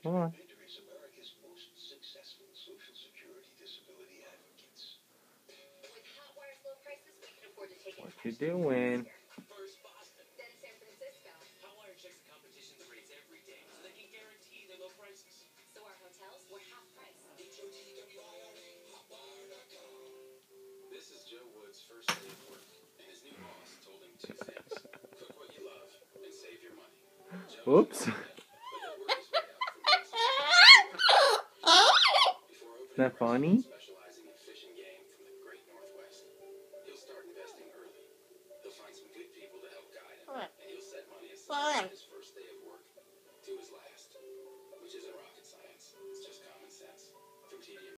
Come on. What you doing? This is Joe Wood's first day of work, and his new boss told him two things. Cook what you love, and save your money. Oops. Isn't that funny?